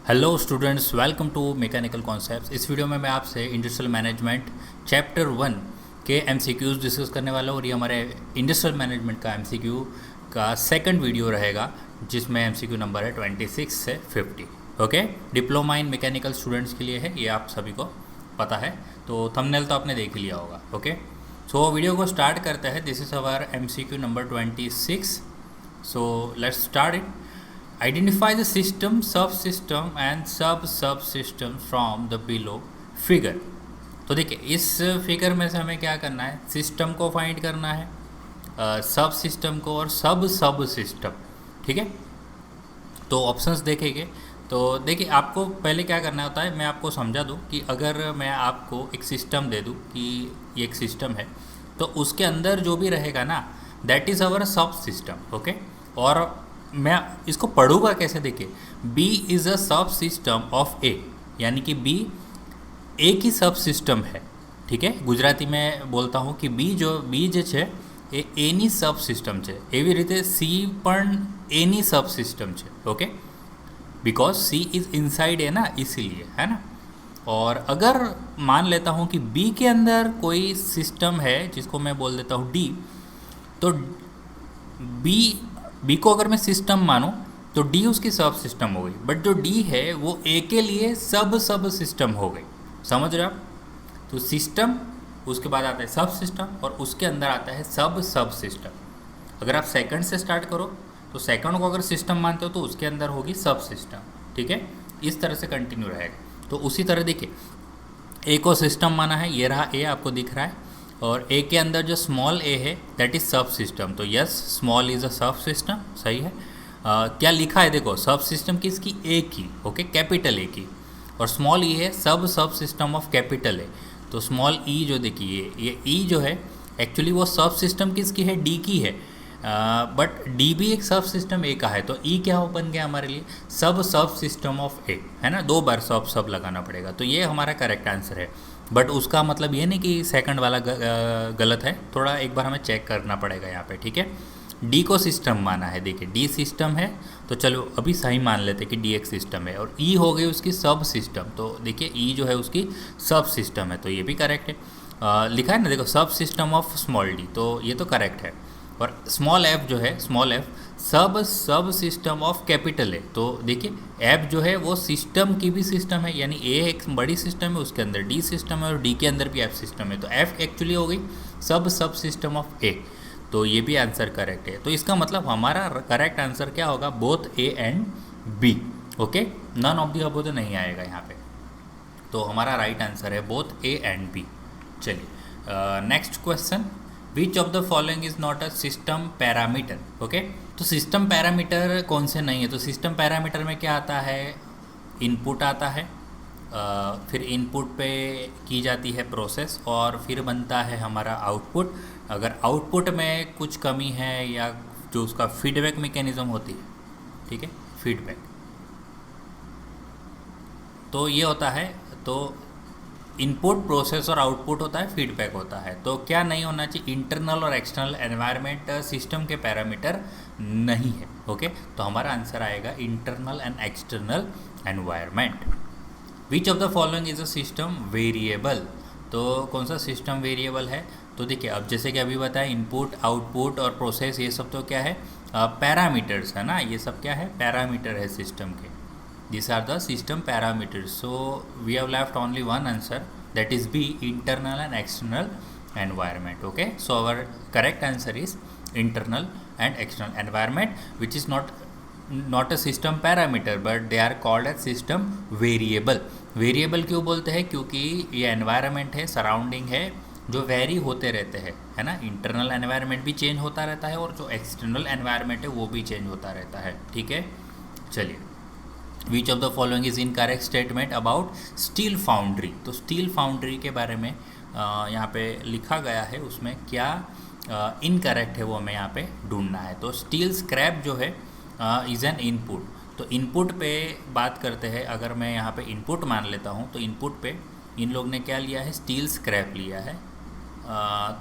Hello students, welcome to mechanical concepts. इस video में मैं आपसे इंडस्ट्रियल मैनेजमेंट चैप्टर 1 के एमसीक्यूज़ डिस्कस करने वाला हूँ और ये हमारे इंडस्ट्रियल मैनेजमेंट का एमसीक्यू का सेकंड वीडियो रहेगा, जिसमें एमसीक्यू नंबर है 26 से 50। Okay, diploma in mechanical students के लिए है, ये आप सभी को पता है। तो थंबनेल तो आपने देख लिया होगा। ओके, सो वीडियो को स्टार्ट करते हैं। This is our MCQ number 26। So let's start it. Identify the system, subsystem and sub-subsystem from the below figure। तो देखिए, इस फिगर में से हमें क्या करना है, सिस्टम को फाइंड करना है, सब सिस्टम को और सब सिस्टम। ठीक है, तो ऑप्शंस देखेंगे। तो देखिए, आपको पहले क्या करना होता है, मैं आपको समझा दूँ कि अगर मैं आपको एक सिस्टम दे दूँ कि ये एक सिस्टम है, तो उसके अंदर जो भी रहेगा ना, दैट इज़ अवर सब सिस्टम। ओके, और मैं इसको पढ़ूंगा कैसे, देखिए, बी इज़ अ सब सिस्टम ऑफ ए, यानी कि बी ए की सब सिस्टम है। ठीक है, गुजराती में बोलता हूँ कि बी जे છે એ એની सब સિસ્ટમ છે, એવી રીતે સી પણ એની सब સિસ્ટમ છે। Okay, because C is inside A ना, इसीलिए, है ना। और अगर मान लेता हूँ कि बी के अंदर कोई सिस्टम है जिसको मैं बोल देता हूँ डी, तो बी को अगर मैं सिस्टम मानूं तो डी उसकी सब सिस्टम हो गई, बट जो डी है वो ए के लिए सब सिस्टम हो गई। समझ रहे हो आप? तो सिस्टम, उसके बाद आता है सब सिस्टम और उसके अंदर आता है सब सिस्टम। अगर आप सेकंड से स्टार्ट करो तो सेकंड को अगर सिस्टम मानते हो तो उसके अंदर होगी सब सिस्टम। ठीक है, इस तरह से कंटिन्यू रहेगा। तो उसी तरह देखिए, ए को सिस्टम माना है, ये रहा ए, आपको दिख रहा है, और ए के अंदर जो स्मॉल ए है दैट इज़ सब सिस्टम। तो यस, स्मॉल इज़ अ सब सिस्टम, सही है। क्या लिखा है देखो, सब सिस्टम किसकी, ए की। ओके, कैपिटल ए की, और स्मॉल ई है सब सिस्टम ऑफ कैपिटल ए। तो स्मॉल ई जो देखिए, ये ई जो है एक्चुअली वो सब सिस्टम किसकी है, डी की है, बट डी भी एक सब सिस्टम ए का है। तो ई क्या बन गया हमारे लिए, सब सिस्टम ऑफ ए, है ना। दो बार सब लगाना पड़ेगा, तो ये हमारा करेक्ट आंसर है। बट उसका मतलब ये नहीं कि सेकंड वाला गलत है, थोड़ा एक बार हमें चेक करना पड़ेगा यहाँ पे। ठीक है, डी को सिस्टम माना है, देखिए डी सिस्टम है, तो चलो अभी सही मान लेते हैं कि डी एक सिस्टम है, और ई हो गई उसकी सब सिस्टम। तो देखिए ई जो है उसकी सब सिस्टम है, तो ये भी करेक्ट है। लिखा है ना, देखो सब सिस्टम ऑफ स्मॉल डी, तो ये तो करेक्ट है। और स्मॉल एफ जो है, स्मॉल एफ सब सिस्टम ऑफ कैपिटल है। तो देखिए एफ जो है वो सिस्टम की भी सिस्टम है, यानी ए एक बड़ी सिस्टम है, उसके अंदर डी सिस्टम है और डी के अंदर भी एफ सिस्टम है। तो एफ एक्चुअली हो गई सब सिस्टम ऑफ ए, तो ये भी आंसर करेक्ट है। तो इसका मतलब हमारा करेक्ट आंसर क्या होगा, both A and B. Okay, none of the above तो नहीं आएगा यहाँ पे, तो हमारा राइट आंसर है बोथ ए एंड बी। चलिए next question, which of the following is not a system parameter. Okay, तो सिस्टम पैरामीटर कौन से नहीं है, तो सिस्टम पैरामीटर में क्या आता है, इनपुट आता है, फिर इनपुट पे की जाती है प्रोसेस और फिर बनता है हमारा आउटपुट। अगर आउटपुट में कुछ कमी है या जो उसका फीडबैक मैकेनिज्म होती है, ठीक है, फीडबैक, तो ये होता है। तो इनपुट, प्रोसेस और आउटपुट होता है, फीडबैक होता है। तो क्या नहीं होना चाहिए, इंटरनल और एक्सटर्नल एनवायरनमेंट सिस्टम के पैरामीटर नहीं है। ओके, तो हमारा आंसर आएगा internal and external environment. Which of the following is a system variable, तो कौन सा सिस्टम वेरिएबल है, तो देखिए अब जैसे कि अभी बताया, इनपुट, आउटपुट और प्रोसेस, ये सब तो क्या है, पैरामीटर्स है ना, ये सब क्या है, पैरामीटर है सिस्टम के। These are the system parameters. So we have left only one answer, that is B, internal and external environment. Okay, so our correct answer is internal and external environment, which is not a system parameter, but they are called as system variable. Variable क्यों बोलते हैं, क्योंकि ये environment है, surrounding है, जो very होते रहते हैं, है ना। इंटरनल एनवायरनमेंट भी चेंज होता रहता है और जो एक्सटर्नल एनवायरनमेंट है वो भी चेंज होता रहता है। ठीक है, चलिए, which of the following is in correct statement about steel foundry. तो स्टील फाउंड्री के बारे में यहाँ पे लिखा गया है, उसमें क्या इनकरेक्ट है वो हमें यहाँ पे ढूंढना है। तो स्टील स्क्रैप जो है इज़ एन इनपुट। तो इनपुट पे बात करते हैं, अगर मैं यहाँ पे इनपुट मान लेता हूँ तो इनपुट पे इन लोग ने क्या लिया है, स्टील स्क्रैप लिया है।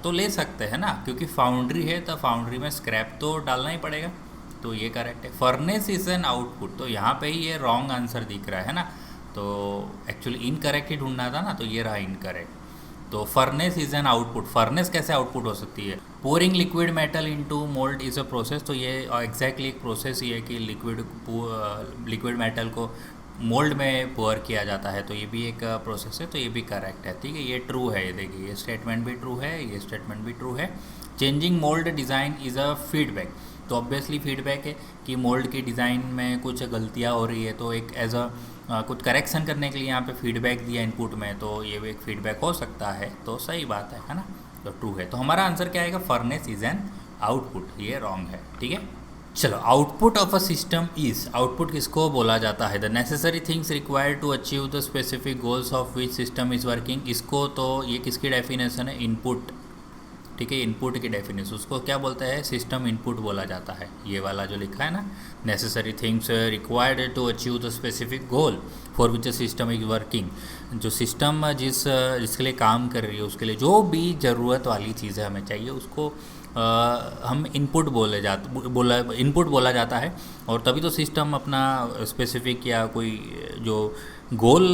तो ले सकते हैं ना, क्योंकि फाउंड्री है तो फाउंड्री में स्क्रैप तो डालना ही पड़ेगा। तो ये करेक्ट है। फर्नेस इज एन आउटपुट, तो यहाँ पे ही ये रॉन्ग आंसर दिख रहा है ना, तो एक्चुअली इनकरेक्ट ही ढूंढना था ना, तो ये रहा इनकरेक्ट। तो furnace is an output, furnace कैसे आउटपुट हो सकती है? Pouring liquid metal into mould is a process, तो ये एग्जैक्टली एक प्रोसेस ही है कि लिक्विड मेटल को मोल्ड में पोर किया जाता है, तो ये भी एक प्रोसेस है, तो ये भी करेक्ट है। ठीक है, ये ट्रू है, ये देखिए ये स्टेटमेंट भी ट्रू है, ये स्टेटमेंट भी ट्रू है। Changing mould design is a feedback, तो ऑब्वियसली फीडबैक है कि मोल्ड की डिज़ाइन में कुछ गलतियाँ हो रही है, तो एक एज अ कुछ करेक्शन करने के लिए यहाँ पे फीडबैक दिया इनपुट में, तो ये भी एक फीडबैक हो सकता है, तो सही बात है ना, तो ट्रू है। तो हमारा आंसर क्या आएगा? फर्नेस इज एन आउटपुट, ये रॉन्ग है। ठीक है, चलो output of a system is, output किसको बोला जाता है? The necessary things required to achieve the specific goals of which system is working, इसको तो ये किसकी डेफिनेशन है? इनपुट। ठीक है, इनपुट की डेफिनेशन उसको क्या बोलता है? सिस्टम इनपुट बोला जाता है। ये वाला जो लिखा है ना, necessary things required to achieve the specific goal for which the system is working, जो सिस्टम जिसके लिए काम कर रही है, उसके लिए जो भी ज़रूरत वाली चीज़ें हमें चाहिए, उसको हम इनपुट इनपुट बोला जाता है, और तभी तो सिस्टम अपना स्पेसिफिक या कोई जो गोल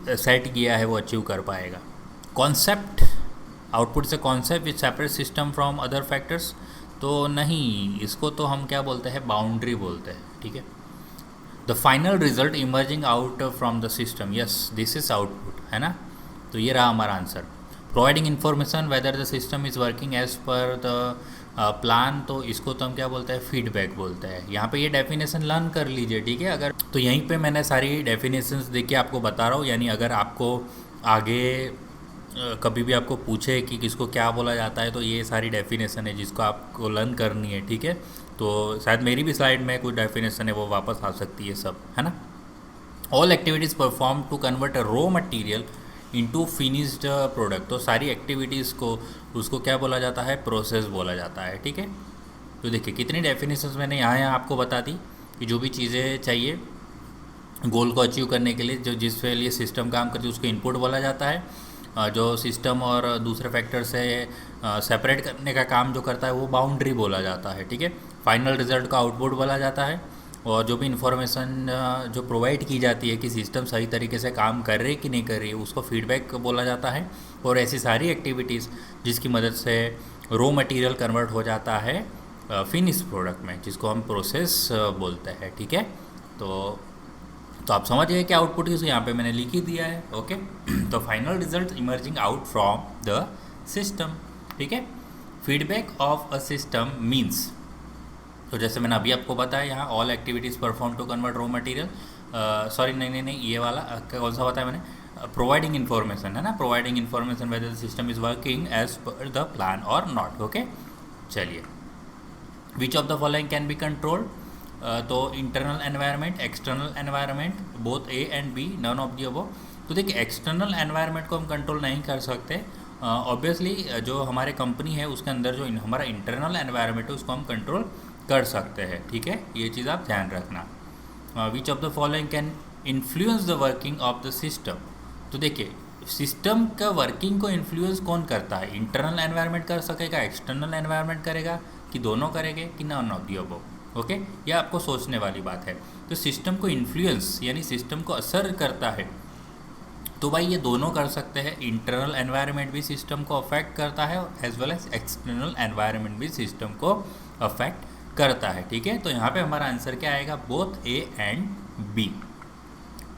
सेट किया है वो अचीव कर पाएगा। कॉन्सेप्ट, आउटपुट से concept which separate system from other factors, तो नहीं, इसको तो हम क्या बोलते हैं? बाउंड्री बोलते हैं। ठीक है, the final result emerging out from the system, yes this is output, है ना, तो ये रहा हमारा answer. Providing information whether the system is working as per the plan, तो इसको तो हम क्या बोलते हैं? फीडबैक बोलते हैं। यहाँ पे ये डेफिनेशन लर्न कर लीजिए। ठीक है, अगर तो यहीं पे मैंने सारी डेफिनेशंस देख के आपको बता रहा हूँ, यानी अगर आपको आगे कभी भी आपको पूछे कि किसको क्या बोला जाता है, तो ये सारी डेफिनेशन है जिसको आपको लर्न करनी है। ठीक है, तो शायद मेरी भी स्लाइड में कुछ डेफिनेशन है वो वापस आ सकती है सब, है ना। All activities perform to convert a raw material into finished product, तो सारी एक्टिविटीज़ को उसको क्या बोला जाता है? प्रोसेस बोला जाता है। ठीक है, तो देखिए कितनी डेफिनेशंस मैंने यहाँ आपको बता दी कि जो भी चीज़ें चाहिए गोल को अचीव करने के लिए, जो जिसके लिए सिस्टम काम करती है उसको इनपुट बोला जाता है, जो सिस्टम और दूसरे फैक्टर से सेपरेट करने का काम जो करता है वो बाउंड्री बोला जाता है। ठीक है, फाइनल रिजल्ट का आउटपुट बोला जाता है, और जो भी इन्फॉर्मेशन जो प्रोवाइड की जाती है कि सिस्टम सही तरीके से काम कर रही है कि नहीं कर रही है, उसको फीडबैक बोला जाता है। और ऐसी सारी एक्टिविटीज़ जिसकी मदद से रॉ मटेरियल कन्वर्ट हो जाता है फिनिश प्रोडक्ट में, जिसको हम प्रोसेस बोलते हैं। ठीक है, तो आप समझ गए कि आउटपुट किस, यहाँ पे मैंने लिख ही दिया है। ओके, तो final result emerging out from the system. ठीक है, feedback of a system means, तो जैसे मैंने अभी आपको बताया यहाँ all activities perform to convert raw material, sorry नहीं ये वाला कौन सा बताया मैंने? प्रोवाइडिंग इन्फॉर्मेशन, है ना, providing information whether the system is working as per the plan और नॉट। ओके, चलिए, which of the following can be controlled, तो internal environment, external environment, both A and B, none of the above. तो देखिए external environment को हम control नहीं कर सकते, ऑब्वियसली जो हमारे कंपनी है उसके अंदर जो हमारा इंटरनल एनवायरनमेंट है उसको हम कंट्रोल कर सकते हैं। ठीक है, ये चीज़ आप ध्यान रखना। विच of the following can influence the working of the system, तो देखिए सिस्टम का वर्किंग को इन्फ्लुएंस कौन करता है? इंटरनल एनवायरनमेंट कर सकेगा, एक्सटर्नल एनवायरनमेंट करेगा, कि दोनों करेंगे, कि none of the above. Okay, यह आपको सोचने वाली बात है। तो सिस्टम को इन्फ्लुएंस यानी सिस्टम को असर करता है, तो भाई ये दोनों कर सकते हैं, इंटरनल एनवायरनमेंट भी सिस्टम को अफेक्ट करता है और as well as external environment भी सिस्टम को अफेक्ट करता है। ठीक है, तो यहाँ पे हमारा आंसर क्या आएगा? Both A and B.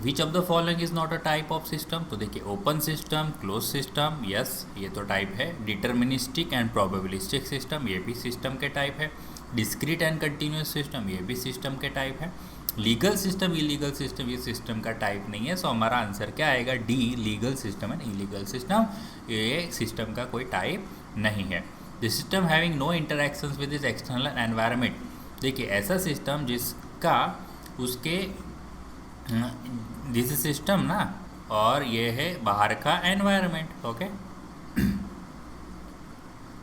Which of the following is not a type of system, तो देखिए open system, close system, yes ये तो टाइप है। डिटर्मिनिस्टिक एंड प्रोबेबिलिस्टिक सिस्टम, ये भी सिस्टम के टाइप है। डिस्क्रीट एंड कंटिन्यूस सिस्टम, ये भी सिस्टम के टाइप है। लीगल सिस्टम, इलीगल सिस्टम, ये सिस्टम का टाइप नहीं है। सो हमारा आंसर क्या आएगा? D, legal system and illegal system, ये सिस्टम का कोई टाइप नहीं है। The system having no interactions with is external environment, देखिए ऐसा सिस्टम जिसका उसके दिस सिस्टम ना, और ये है बाहर का एनवायरनमेंट। ओके,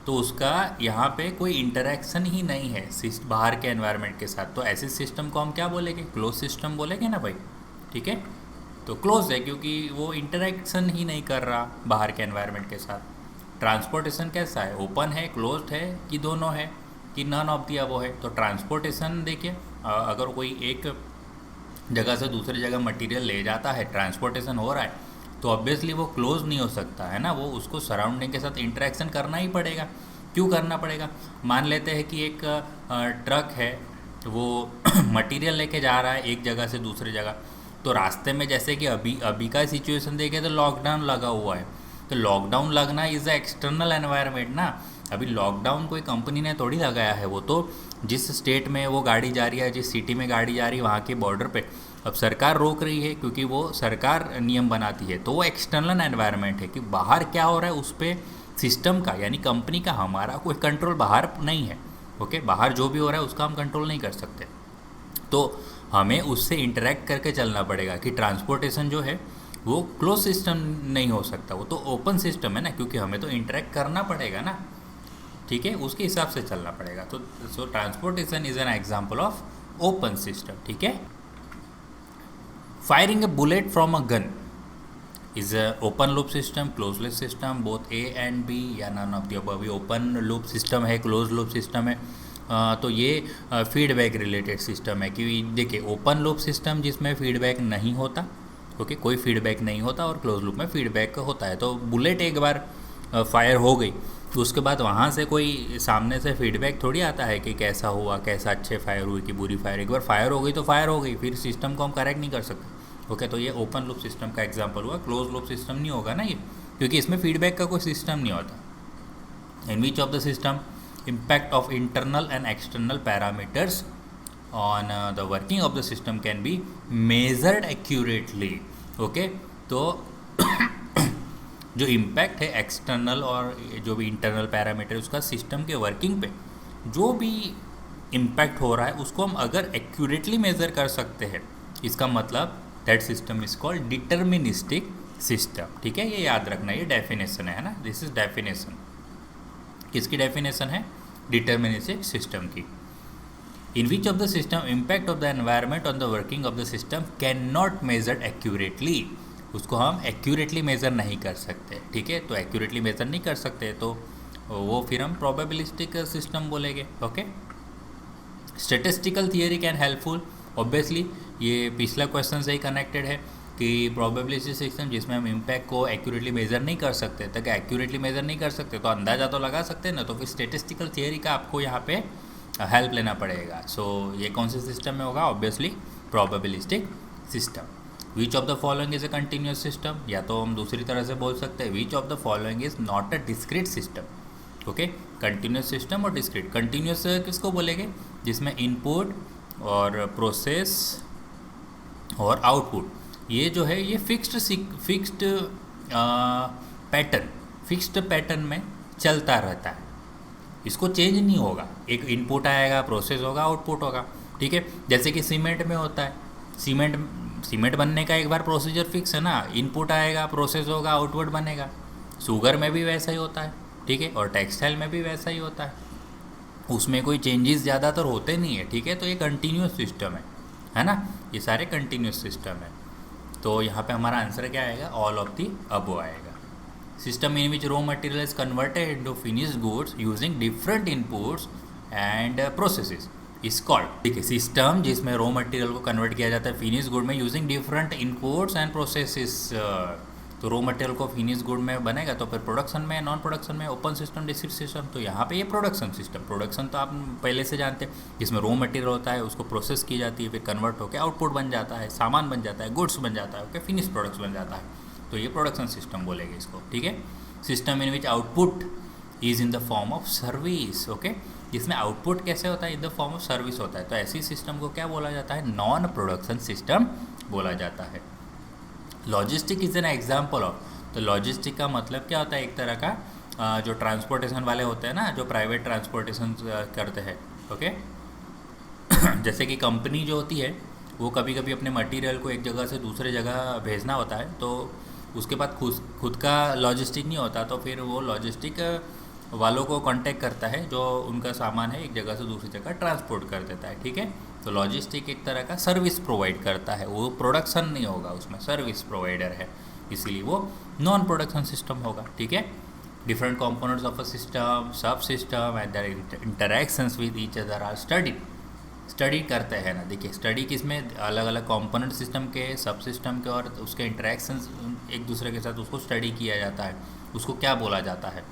तो उसका यहाँ पे कोई इंटरेक्शन ही नहीं है बाहर के एनवायरनमेंट के साथ, तो ऐसे सिस्टम को हम क्या बोलेंगे? क्लोज सिस्टम बोलेंगे ना भाई। ठीक है, तो क्लोज है क्योंकि वो इंटरेक्शन ही नहीं कर रहा बाहर के एनवायरनमेंट के साथ। ट्रांसपोर्टेशन कैसा है? ओपन है, क्लोज्ड है, कि दोनों है? कि नन ऑफ दी अबव है। तो ट्रांसपोर्टेशन देखिए, अगर कोई एक जगह से दूसरी जगह मटेरियल ले जाता है, ट्रांसपोर्टेशन हो रहा है, तो ऑब्वियसली वो क्लोज नहीं हो सकता है ना, वो उसको सराउंडिंग के साथ इंटरेक्शन करना ही पड़ेगा। क्यों करना पड़ेगा? मान लेते हैं कि एक ट्रक है, वो मटेरियल लेके जा रहा है एक जगह से दूसरी जगह, तो रास्ते में जैसे कि अभी अभी का सिचुएशन देखें तो लॉकडाउन लगा हुआ है, तो लॉकडाउन लगना इज़ अ एक्सटर्नल एनवायरनमेंट ना। अभी लॉकडाउन कोई कंपनी ने थोड़ी लगाया है, वो तो जिस स्टेट में वो गाड़ी जा रही है, जिस सिटी में गाड़ी जा रही है, वहाँ के बॉर्डर पे अब सरकार रोक रही है क्योंकि वो सरकार नियम बनाती है, तो वो एक्सटर्नल एनवायरनमेंट है कि बाहर क्या हो रहा है उस पर सिस्टम का यानी कंपनी का हमारा कोई कंट्रोल बाहर नहीं है। ओके, बाहर जो भी हो रहा है उसका हम कंट्रोल नहीं कर सकते, तो हमें उससे इंटरेक्ट करके चलना पड़ेगा कि ट्रांसपोर्टेशन जो है वो क्लोज सिस्टम नहीं हो सकता, वो तो ओपन सिस्टम है ना, क्योंकि हमें तो इंटरेक्ट करना पड़ेगा ना, ठीक है, उसके हिसाब से चलना पड़ेगा। तो so transportation is an example of open system, ठीक है। Firing a bullet from a gun is a open loop system, close loop system, both A and B या none of the above. Open loop system है, close loop system है। तो ये feedback related system है कि देखिए open loop system जिसमें feedback नहीं होता, ओके, कोई फीडबैक नहीं होता, और क्लोज लूप में फीडबैक होता है। तो बुलेट एक बार फायर हो गई तो उसके बाद वहाँ से कोई सामने से फीडबैक थोड़ी आता है कि कैसा हुआ, कैसा अच्छे फायर हुई कि बुरी फायर। एक बार फायर हो गई तो फायर हो गई, फिर सिस्टम को हम करेक्ट नहीं कर सकते। ओके, तो ये ओपन लूप सिस्टम का एग्जांपल हुआ। क्लोज लूप सिस्टम नहीं होगा ना ये, क्योंकि इसमें फीडबैक का कोई सिस्टम नहीं होता। In which of the system impact of internal and external parameters on the working of the system can be measured accurately। Okay, तो जो इम्पैक्ट है एक्सटर्नल और जो भी इंटरनल पैरामीटर उसका सिस्टम के वर्किंग पे जो भी इम्पैक्ट हो रहा है उसको हम अगर एक्यूरेटली मेज़र कर सकते हैं, इसका मतलब that system is called deterministic system, ठीक है। ये याद रखना, ये डेफिनेशन है ना, दिस इज डेफिनेशन। किसकी डेफिनेशन है? डिटर्मिनिस्टिक सिस्टम की। In which of the system impact of the environment on the working of the system can not measure accurately, उसको हम एक्यूरेटली मेज़र नहीं कर सकते, ठीक है। तो एक्यूरेटली मेज़र नहीं कर सकते तो वो फिर हम प्रोबेबिलिस्टिक सिस्टम बोलेंगे, okay. Statistical theory can helpful, obviously ये पिछला क्वेश्चन से ही कनेक्टेड है कि प्रोबेबिलिस्टिक सिस्टम जिसमें हम इम्पैक्ट को एक्यूरेटली मेज़र नहीं कर सकते, तक एक्यूरेटली मेज़र नहीं कर सकते तो अंदाज़ा तो लगा सकते हैं ना, तो फिर स्टेटिस्टिकल थियरी का आपको यहाँ पे हेल्प लेना पड़ेगा। सो ये कौन से सिस्टम में होगा? Obviously probabilistic system. Which of the following is a continuous system, या तो हम दूसरी तरह से बोल सकते हैं विच of the following is not a discrete system. Okay, continuous system और डिस्क्रीट। कंटिन्यूस किसको बोलेंगे? जिसमें इनपुट और प्रोसेस और आउटपुट ये जो है ये फिक्स्ड पैटर्न में चलता रहता है, इसको चेंज नहीं होगा। एक इनपुट आएगा, प्रोसेस होगा, आउटपुट होगा, ठीक है। जैसे कि सीमेंट में होता है, सीमेंट बनने का एक बार प्रोसीजर फिक्स है ना, इनपुट आएगा, प्रोसेस होगा, आउटपुट बनेगा। शुगर में भी वैसा ही होता है, ठीक है, और टेक्सटाइल में भी वैसा ही होता है, उसमें कोई चेंजेस ज़्यादातर होते नहीं है, ठीक है। तो ये कंटिन्यूस सिस्टम है ना, ये सारे कंटिन्यूस सिस्टम है। तो यहाँ पे हमारा आंसर क्या आएगा? ऑल ऑफ दी अबव आएगा। System in which raw material is converted into finished goods using different inputs and processes is called, ठीक है। सिस्टम जिसमें रॉ मटेरियल को कन्वर्ट किया जाता है फिनिश गुड में using different inputs and processes, तो रॉ मटेरियल को फिनिश गुड में बनेगा तो फिर प्रोडक्शन में, नॉन प्रोडक्शन में, ओपन सिस्टम, डिस्क्रीट सिस्टम। तो यहाँ पे ये प्रोडक्शन सिस्टम, प्रोडक्शन तो आप पहले से जानते हैं, जिसमें रॉ मटेरियल होता है उसको प्रोसेस की जाती है, फिर कन्वर्ट होकर आउटपुट बन जाता है, सामान बन जाता है, गुड्स बन जाता है, ओके, फिनिश प्रोडक्ट्स बन जाता है। तो ये प्रोडक्शन सिस्टम बोलेंगे इसको, ठीक है। System in which output is in the form of service, okay, जिसमें आउटपुट कैसे होता है? In the form of service होता है। तो ऐसी सिस्टम को क्या बोला जाता है? नॉन प्रोडक्शन सिस्टम बोला जाता है। Logistic is an example of, तो लॉजिस्टिक का मतलब क्या होता है? एक तरह का जो ट्रांसपोर्टेशन वाले होते हैं ना, जो प्राइवेट ट्रांसपोर्टेशन करते हैं, ओके। जैसे कि कंपनी जो होती है वो कभी कभी अपने मटेरियल को एक जगह से दूसरे जगह भेजना होता है, तो उसके बाद खुद का लॉजिस्टिक नहीं होता, तो फिर वो लॉजिस्टिक वालों को कांटेक्ट करता है जो उनका सामान है एक जगह से दूसरी जगह ट्रांसपोर्ट कर देता है, ठीक है। तो लॉजिस्टिक एक तरह का सर्विस प्रोवाइड करता है, वो प्रोडक्शन नहीं होगा, उसमें सर्विस प्रोवाइडर है, इसीलिए वो नॉन प्रोडक्शन सिस्टम होगा, ठीक है। different components of a system, subsystem and their interactions with each other are studied. Study करते हैं ना, देखिए स्टडी किस में, अलग अलग कंपोनेंट सिस्टम के, सब सिस्टम के और उसके इंटरेक्शंस एक दूसरे के साथ, उसको स्टडी किया जाता है। उसको क्या बोला जाता है?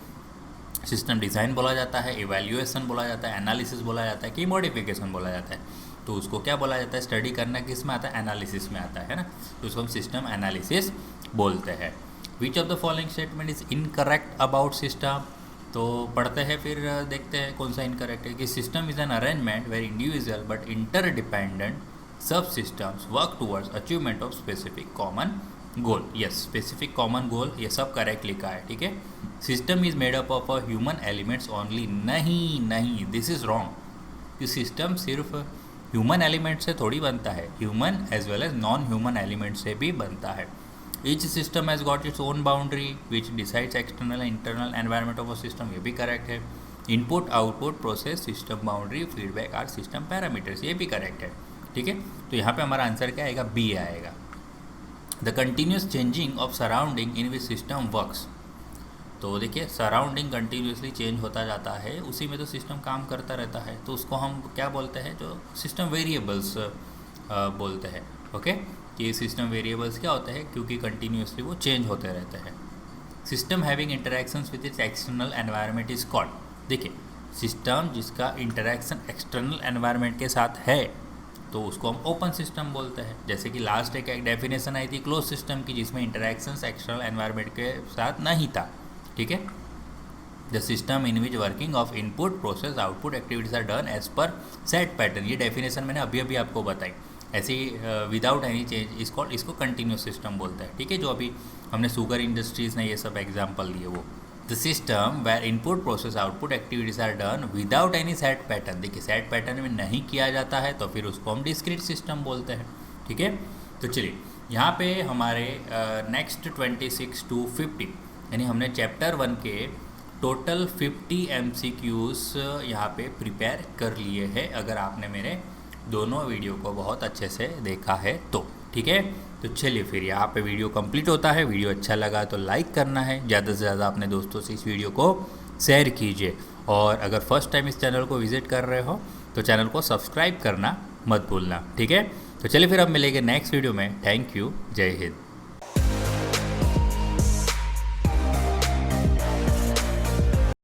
सिस्टम डिज़ाइन बोला जाता है, इवैल्यूएशन बोला जाता है, एनालिसिस बोला जाता है कि मॉडिफिकेशन बोला जाता है। तो उसको क्या बोला जाता है? स्टडी करना किस में आता है? एनालिसिस में आता है ना, तो उसको हम सिस्टम एनालिसिस बोलते हैं। विच of the following statement is incorrect about system? तो पढ़ते हैं, फिर देखते हैं कौन सा इनकरेक्ट है। कि system is an arrangement where individual but interdependent sub systems work towards achievement of specific common goal. Yes, specific common goal, ये सब करेक्ट लिखा है, ठीक है। System is made up of a human elements only? नहीं, this is wrong. कि system सिर्फ human element से थोड़ी बनता है, human as well as non human element से भी बनता है। Each system has got its own boundary which decides external internal environment of a system, ये भी करेक्ट है। Input output process system boundary feedback are system parameters, ये भी correct है, ठीक है। तो यहाँ पे हमारा आंसर क्या आएगा? बी आएगा। The continuous changing of surrounding in which system works. तो देखिए सराउंडिंग कंटिन्यूसली चेंज होता जाता है, उसी में तो सिस्टम काम करता रहता है, तो उसको हम क्या बोलते हैं? जो सिस्टम वेरिएबल्स बोलते हैं। ओके, कि सिस्टम वेरिएबल्स क्या होते हैं? क्योंकि कंटिन्यूसली वो चेंज होते रहते हैं। System having interactions with its external environment is called. देखिए सिस्टम जिसका इंटरेक्शन एक्सटर्नल एनवायरनमेंट के साथ है तो उसको हम ओपन सिस्टम बोलते हैं। जैसे कि लास्ट एक डेफिनेशन आई थी क्लोज सिस्टम की, जिसमें इंटरेक्शंस एक्सटर्नल एनवायरनमेंट के साथ नहीं था, ठीक है। The system in which working of input process output activities are done as per set pattern, ये डेफिनेशन मैंने अभी अभी आपको बताई। ऐसे विदाउट एनी चेंज इसको कंटिन्यूस सिस्टम बोलते हैं, ठीक है। जो अभी हमने शुगर इंडस्ट्रीज़ ने ये सब एग्जांपल दिए वो। The system where input process output activities are done without any set pattern, देखिए सेट पैटर्न में नहीं किया जाता है तो फिर उसको हम डिस्क्रीट सिस्टम बोलते हैं, ठीक है। तो चलिए यहाँ पे हमारे नेक्स्ट 26 to 50 यानी हमने चैप्टर 1 के टोटल 50 MCQs यहाँ पे प्रिपेयर कर लिए हैं, अगर आपने मेरे दोनों वीडियो को बहुत अच्छे से देखा है तो, ठीक है। तो चलिए फिर यहाँ पे वीडियो कंप्लीट होता है। वीडियो अच्छा लगा तो लाइक करना है, ज़्यादा से ज़्यादा अपने दोस्तों से इस वीडियो को शेयर कीजिए, और अगर फर्स्ट टाइम इस चैनल को विजिट कर रहे हो तो चैनल को सब्सक्राइब करना मत भूलना, ठीक है। तो चलिए फिर अब मिलेंगे नेक्स्ट वीडियो में। थैंक यू, जय हिंद।